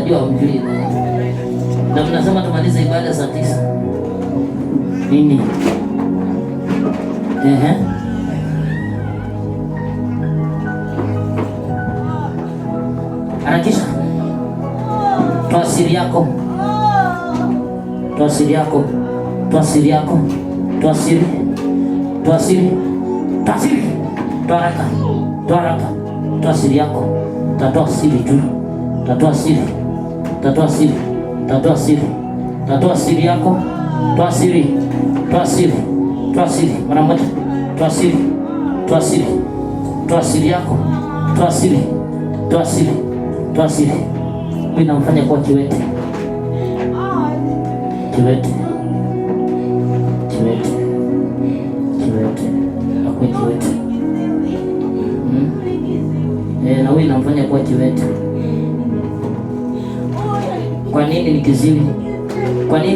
najua hamjui na mnasema tumalize ibada saa 9. Nini? Harakisha. Toa siri yako. Toa siri yako. Toa siri yako. Toa siri. Toa siri. Toa siri. Toa haraka. Toa haraka. Toa siri yako. Tatoa siri tu. Tatoa siri. Tatoa siri. Tatoa siri. Tatoa siri yako. Toa siri. Toa siri. Toa siri. Mara moja. Toa siri. Toa siri. Toa siri yako. Toa siri. Toa siri. Toa siri. Mimi namfanya kwa kiwete. Kiwete. Kiwete. Kiwete. Akwe kiwete. Na wewe namfanya kwa kiwete. Kwa nini ni kiziwi? Kwa nini